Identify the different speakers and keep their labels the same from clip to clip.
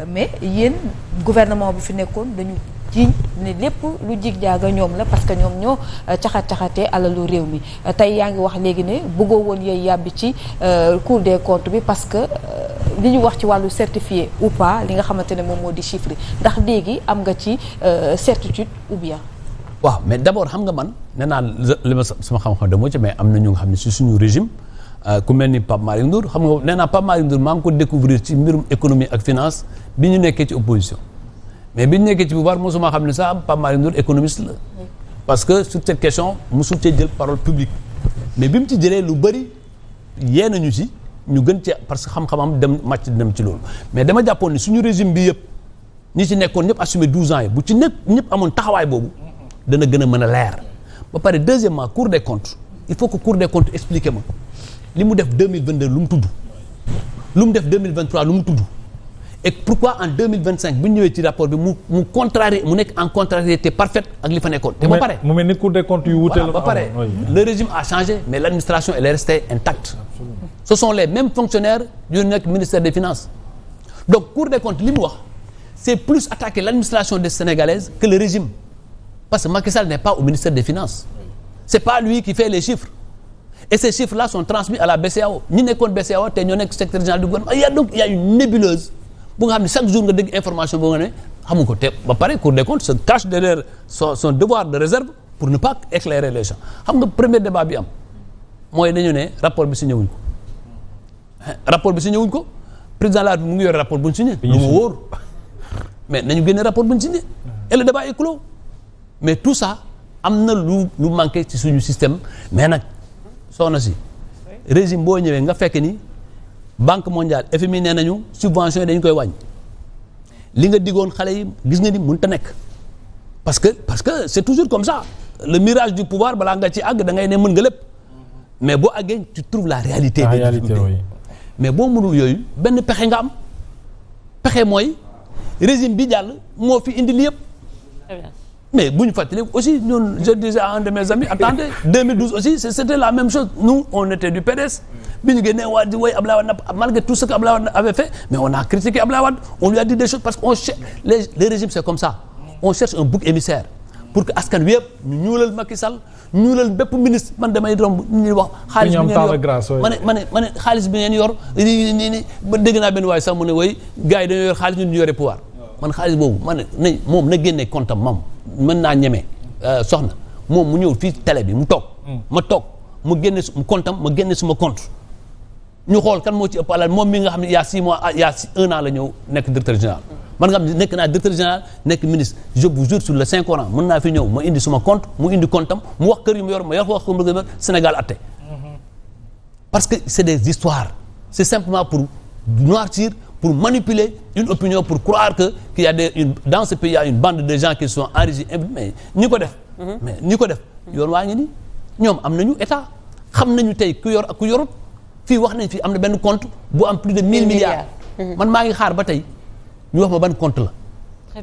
Speaker 1: mais yéen gouvernement bu fi nekkoon dañu jiiñ ne lépp lu jig jaaga ñoom la parce que ñoom ñoo caxat-caxatee alalu réew mi tey yaa ngi wax léegi ne bëggoo woon yooyu yàbbi ci Cour des comptes bi parce que li ñu wax ci wàllu certifié ou pas li nga xamante ne moom moo di chiffre ndax léegi am nga ci certitude ou bien.
Speaker 2: waaw mais d'abord xam nga man nee naa li ma sama xam-xam dama ci mais am na ñu nga xam ne si suñu régime ku mel ni Pape Malick Ndour xam nga nee naa Pape Malick Ndour maa ngi ko découvrir ci mbirum économie ak finance bi ñu nekkee ci opposition mais bi ñu nekkee ci pouvoir mosuma xam ne sax Pape Malick Ndour économiste la parce que sur cette question mosul cee jël parole publique mais bi mu ci jëlee lu bëri yee nañu si ñu gën ci parce que xam-xamam dem ci loolu mais dama jàppoon ni suñu régime bi yëpp ñi ci nekkoon ñëpp assumé 12 ans yi bu ci nekk ñëpp amoon taxawaay boobu dana gën a mën a leer ba pare deuxièmement Cour des comptes il faut que Cour des comptes expliquer ma li mu def 2022 lu mu tudd lu mu def 2023 lu mu tudd et pourquoi en 2025 bu ñu ñëwee ci rapport bi mu contrarié mu nekk en contrariété parfaite ak li fa nekkoon. te ba pare
Speaker 3: mu mel ni Cour des comptes yu wuute la
Speaker 2: ba pare le régime a changé mais l'administration elle est restée intacte. Absolument. Ce sont les mêmes fonctionnaires yu nekk ministère des finances donc Cour des comptes li mu wax c'est plus attaquer l'administration des Sénégalaises que le régime parce que Macky Sall n'est pas au ministère des finances c'est pas lui qui fait les chiffres. Et ces chiffres-là sont transmis à la BCEAO ñi nekkoon BCEAO te ñoo nekk secrétaire général du gouvernement il y a une nébuleuse bu nga xam ne chaque jour nga dégg information boo nga ne xamu ko te ba pare Cour des comptes se cache derrière son devoir de réserve pour ne pas éclairer les gens xam nga premier débat bi am mooy dañu ne rapport bi signé wuñ ko président de la République mu ngi yore rapport bu ñu signé lu ma wóor mais nañu génne rapport bu ñu signé et le débat est clos mais tout ça am na lu manqué ci suñu système mais nag soxna si régime boo ñëwee nga fekk ni banque mondiale FMI nee nañu subvention yi dañu koy wàññi li nga diggoon xale yi gis nga ni mënut a nekk parce que c'est toujours comme ça le mirage du pouvoir balaa nga ci àgg da ngay ne mën nga lépp mais boo àggee tu trouves la réalité des difficultés oui. Mais boo mënul yooyu benn pexe nga am pexe mooy régime bi jàll moo fi indi li yëpp mais bu ñu fàttali aussi ñun je disais à un de mes amis attendez 2012 aussi c'était la même chose nous on était du PDS bi ñu génnee waa di woy Abdoulaye Wade malgré tout ce que Abdoulaye Wade avait fait mais on a critiqué Abdoulaye Wade on lui a dit des choses parce que les régimes c'est comme ça on cherche un bouc émissaire pour que askan wi yëpp ñu ñuulal Macky Sall ñuulal bépp ministre man damay romb ñuy wax xaalis bi ngeen yor ma ne xaalis bi ngeen yor nii ba dégg naa benn waaye sax mu ne woy gars yi dañoo yor xaalis ñun ñu yore pouvoir man xaalis boobu ma ne moom na génne compte am moom mën naa ñeme soxna moom mu ñëw fii télé bi mu toog ma toog mu génne mu compte am ma génne suma compte ñu xool kan moo ci ëpp alal moom mi nga xam ne il y a 6 mois il y a 1 an la ñëw nekk directeur général man nga xam ne nekk naa directeur général nekk ministre je vous jure sur le Saint Coran mën naa fi ñëw ma indi suma compte mu indi compte am mu wax kër yu mu yor ma yor wax ko Sénégal atte parce que c'est des histoires c'est simplement pour noircir pour manipuler une opinion pour croire que qu'il y a dans ce pays il y a une bande de gens qui sont enrichis mais ñi ko def mais ñi ko def yoon waa ngi ni ñoom am nañu état xam nañu tey ku yor ak ku yorut fii wax nañ fii am na benn compte bu am plus de 1000 milliards man maa ngi xaar ba tey ñu wax ma ban compte la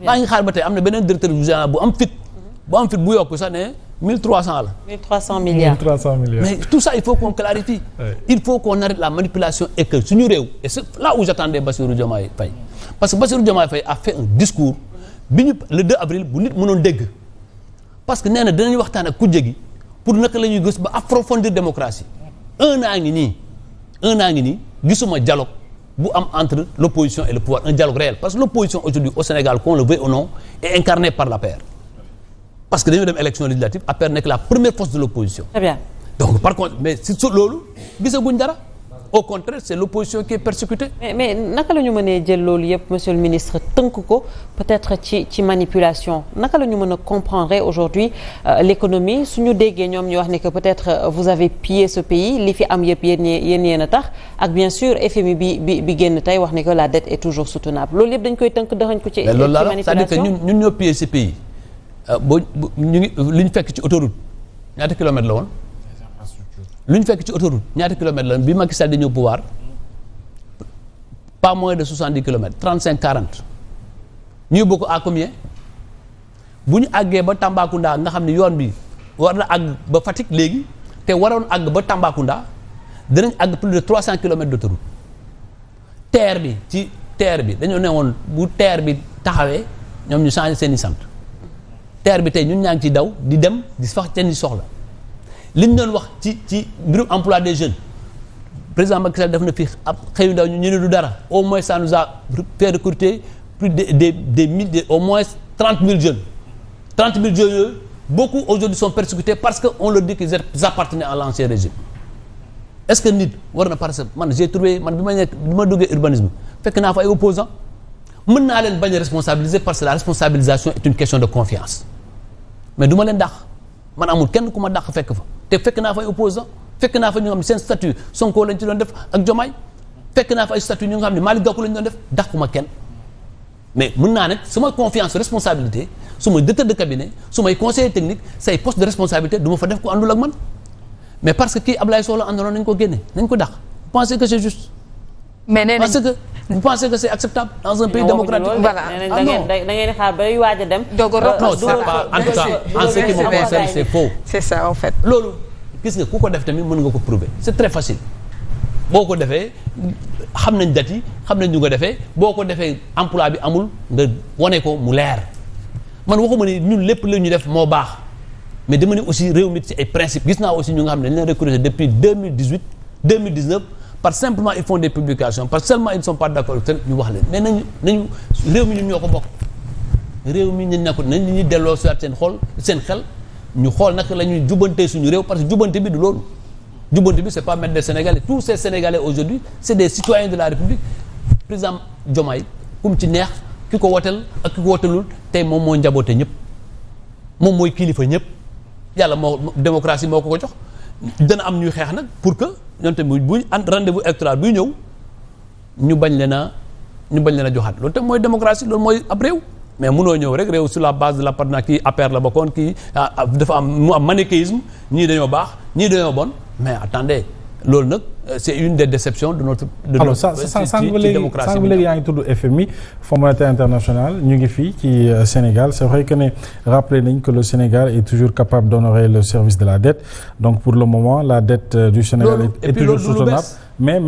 Speaker 2: maa ngi xaar ba tey am na beneen directeur général bu am fit bu yokk sax ne 1300 la
Speaker 1: 1300 milliards
Speaker 2: mais tout ça il faut qu'on clarifie il faut qu'on arrête la manipulation et que suñu réew et c'est là où j'attendais Bassirou Diomaye Faye parce que Bassirou Diomaye Faye a fait un discours bi ñu le 2 avril bu nit mënoon dégg parce que nee na dinañu waxtaan ak kujje gi pour naka la ñuy gës ba approfondir démocratie un an ngi nii gisuma dialogue bu am entre l'opposition et le pouvoir un dialogue réel parce que l'opposition aujourd'hui au Sénégal qu'on le veuille ou non est incarnée par l'APR parce que dañoo dem élection législative APR nekk la première force de l'opposition. Très bien. Donc par contre mais si loolu gisaguñ dara au contraire c'est l'opposition qui est persécutée.
Speaker 4: mais naka la ñu mënee jël loolu yëpp monsieur le ministre tënk ko peut-être ci manipulation naka la ñu mën a comprendre aujourd'hui l'économie suñu déggee ñoom ñu wax ne que peut-être vous avez pillé ce pays li fi am yëpp yéen a tax ak bien sûr FMI bi génn tey wax ne que la dette est toujours soutenable loolu yëpp dañ koy tënk dëxañ ko ci manipulation
Speaker 2: c'est-à-dire que ñun ñoo pillé ce pays ñu ngi li ñu fekk ci autoroute ñaata kilomètres la woon lu ñu fekk ci autoroute ñaata kilomètres la bi Macky Sall di ñëw pouvoir pas moins de 70 kilomètres 35-40 ñu yóbbu ko à combien bu ñu àggee ba Tambacounda nga xam ne yoon bi war na àgg ba Fatick léegi te waroon àgg ba Tambacounda dinañ àgg plus de 300 kilomètres d'autoroute terre bi ci TER bi dañoo ne woon bu TER bi taxawee ñoom ñu changé seen i sant TER bi tey ñun ñaa ngi ciy daw di dem di fax seen i soxla li ñu doon wax ci mbirum emploi des jeunes président Macky Sall def na fi ab xëyu ndaw ñu ne du dara au moins ça nous a fait recruter plus des milliers au moins 30 000 jeunes 30 000 jeunes yooyu beaucoup aujourd'hui sont persécutés parce que on leur dit qu'ils appartenaient à l'ancien régime est-ce que nit war na parce que man j'ai trouvé man bi ma duggee urbanisme fekk naa fa ay opposants mën naa leen bañ a responsabiliser parce que la responsabilisation est une question de confiance mais du ma leen dàq man amul kenn ku ma dàq fekk fa te fekk naa fa ay opposants fekk naa fa ñu nga xam ne seen statut Sonko lañ ci doon def ak Diomaye fekk naa fa ay statut ñu nga xam ne Malick Gakou lañ doon def dàquma kenn mais mën naa nag suma confiance responsabilité su may directeur de cabinet su may conseiller technique say poste de responsabilité du ma fa def ko àndul ak man mais parce que kii Ablaye Sow la àndaloon nañ ko génne nañ ko dàq vous pensez que c'est juste
Speaker 1: mais nee nañ
Speaker 2: parce que vous pensez que c'est acceptable dans un pays démocratique
Speaker 1: voilà
Speaker 4: da ngeen xaar bay waaj a dem.
Speaker 2: non c'est pas en tout cas en ce qui me concerne c'est faux.
Speaker 1: c'est ça en fait.
Speaker 2: loolu gis nga ku ko def tamit mën nga ko prouver c'est très facile boo ko defee xam nañ date yi xam nañ ñu ko defee boo ko defee emploi bi amul nga wane ko mu leer man waxuma ni ñun lépp la ñu def moo baax mais dama ne aussi réew mi ci ay principes gis naa aussi ñu nga xam ne dañ leen recruter depuis 2018 2019 parce que simplement ils font des publications parce que seulement ils ne sont pas d'accord ñu wax leen mais nañu réew mi ñun ñoo ko bokk réew mi ñun ñoo ko nañ ñuy delloo si waat seen xel ñu xool naka la ñuy jubantee suñu réew parce que jubante bi du loolu jubante bi c'est pas mettre des Sénégalais tous ces Sénégalais aujourd'hui c'est des citoyens de la République président Diomaye kum ci neex ki ko woteel ak ki ko woteelul tey moom moo njaboote ñëpp moom mooy kilifa ñëpp yàlla moo démocratie moo ko jox dana am ñuy xeex nag pour que ñoom tamit buñ rendez-vous électoral buy ñëw ñu bañ leen a joxaat loolu tam mooy démocratie loolu mooy ab réew mais mënoo ñëw rek réew sur la base de l'appartenance kii APR la bokkoon kii dafa am mu am manichéisme ñii dañoo baax ñii dañoo bon mais attendez loolu nag c'est une des déceptions de notre démocratie
Speaker 3: bi léegi yaa ngi tudd FMI Fonds monétaire international ñu ngi fii ci Sénégal c'est vrai que ne rappelé nañ que le Sénégal est toujours capable d'honorer le service de la dette donc pour le moment la dette du Sénégal est toujours soutenable mais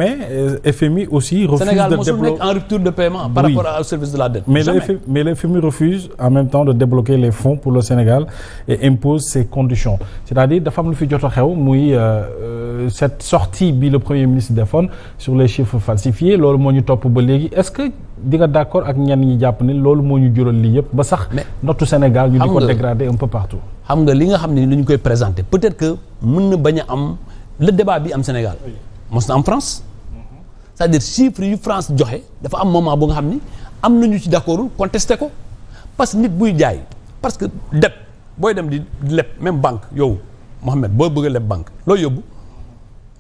Speaker 3: FMI aussi refuse
Speaker 2: Sénégal
Speaker 3: de
Speaker 2: mosul nekk en rupture de paiement par rapport au service de la dette
Speaker 3: mais le FMI refuse en même temps de débloquer les fonds pour le Sénégal et impose ses conditions c'est-à-dire dafa am lu fi jot a xew muy cette sortie bi le Premier ministre defoon sur les chiffres falsifiés loolu moo ñu topp ba léegi est-ce que di nga d'accord ak ñenn ñi jàpp ne loolu moo ñu jural lii yëpp ba sax notu Sénégal ñu di ko dégrader un peu partout
Speaker 2: xam nga li nga xam ne ni ñu koy présenter peut-être que mën na bañ a am le débat bi am Sénégal mos na am France c'est-à-dire chiffres yu France joxe dafa am moment bu nga xam ni am nañu ci d'accordul contesté ko parce que nit buy jaay parce que dette booy dem di leb même banque yow Mohamed boo bëgg a leb banque looy yóbbu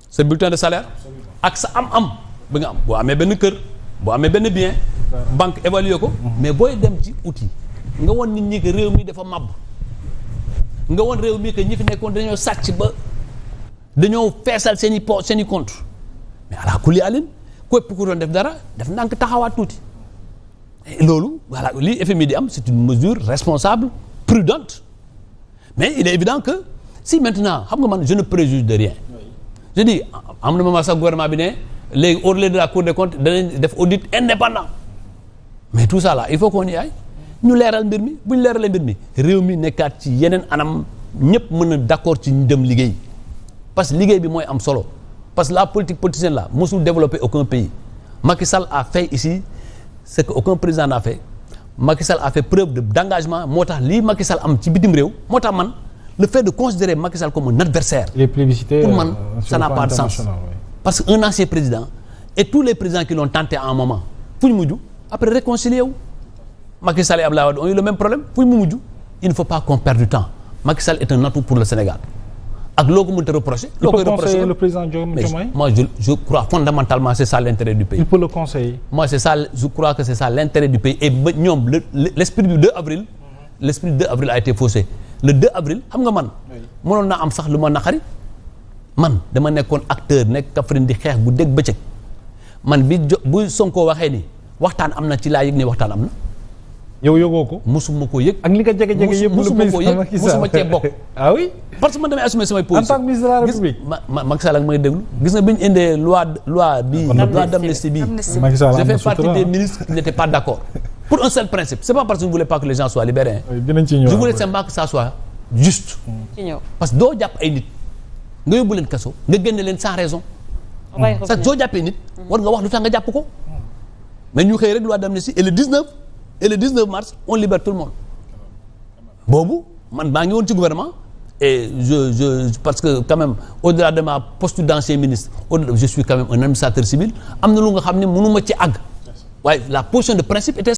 Speaker 2: sa bulletin de salaire ak sa am bi nga am boo amee benn kër boo amee benn bien banque évaluer ko mais booy dem ci outil nga won nit ñi que réew mi dafa màbb nga won réew mi que ñi fi nekkoon dañoo sàcc ba dañoo feesal seen i compte mais ala kulli alin képp ku doon def dara def ndànk taxawaat tuuti loolu voilà lii FMI di am c'est une mesure responsable prudente mais il est évident que si maintenant xam nga man je ne préjuge de rien je dis am na moment sax gouvernement bi ne léegi au-delà de la Cour des comptes danañ def audit indépendant mais tout ça là il faut qu'on y aille ñu leeral mbir mi bu ñu leeralee mbir mi réew mi nekkaat ci yeneen anam ñëpp mën a d'accord ci ñu dem liggéey parce que liggéey bi mooy am solo parce que la politique politicienne là mosul développer aucun pays Macky Sall a fait ici ce que aucun président n'a fait Macky Sall a fait preuve d'engagement moo tax lii Macky Sall am ci bitim réew moo tax man le fait de considérer Macky Sall comme un adversaire pour man ça n'a pas de sens parce que un ancien président et tous les présidents qui l'ont tenté à un moment fu ñu mujj après réconcilier wu Macky Sall et Abdoulaye Wade ont eu le même problème fu ñu mujj il ne faut pas qu'on perde du temps Macky Sall est un atout pour le Sénégal ak loo ko mënta reprocher. loo koy reprocher
Speaker 3: le président Diomaye.
Speaker 2: moi je crois fondamentalement c'est ça l'intérêt du pays.
Speaker 3: il peut le conseiller.
Speaker 2: moi c'est ça je crois que c'est ça l'intérêt du pays et ba ñoom l'esprit du 2 avril. l'esprit du 2 avril a été faussé le 2 avril xam nga man. mënoon naa am sax lu ma naqari. man dama nekkoon acteur nekk Kaffrine di xeex bu dégg bëccëg man bu Sonko waxee ni waxtaan am na ci laa yëg ne waxtaan am na
Speaker 3: yow yëgoo ko.
Speaker 2: musuma ko yëg.
Speaker 3: ak li nga jege-jege yëpp
Speaker 2: musuma ko yëg musuma cee bokk.
Speaker 3: ah oui.
Speaker 2: parce que man damay assumer samay position.
Speaker 3: en tant que ministre de la République.
Speaker 2: Macky Sall ak may déglu gis nga bi ñu indee loi d'amnistie bi.
Speaker 3: Macky Sall
Speaker 2: je fais partie des ministres qui n'étaient pas d'accord. pour un seul principe c'est pas parce que je ne voulais pas que les gens soient libérés.
Speaker 3: dinañ ci ñëw
Speaker 2: je voulais simplement que ça soit juste. parce que doo jàpp ay nit nga yóbbu leen kaso nga génne leen sans raison. parce que soo jàppee nit. war nga wax lu tax nga jàpp ko. mais ñu xëy rek loi d'amnistie et le 19 mars on libère tout le monde. boobu man maa ngi woon ci gouvernement et je parce que quand même au-delà de ma posture d'ancien ministre je suis quand même un administrateur civil am na lu nga xam ne mënuma ci àgg waaye la position de principe était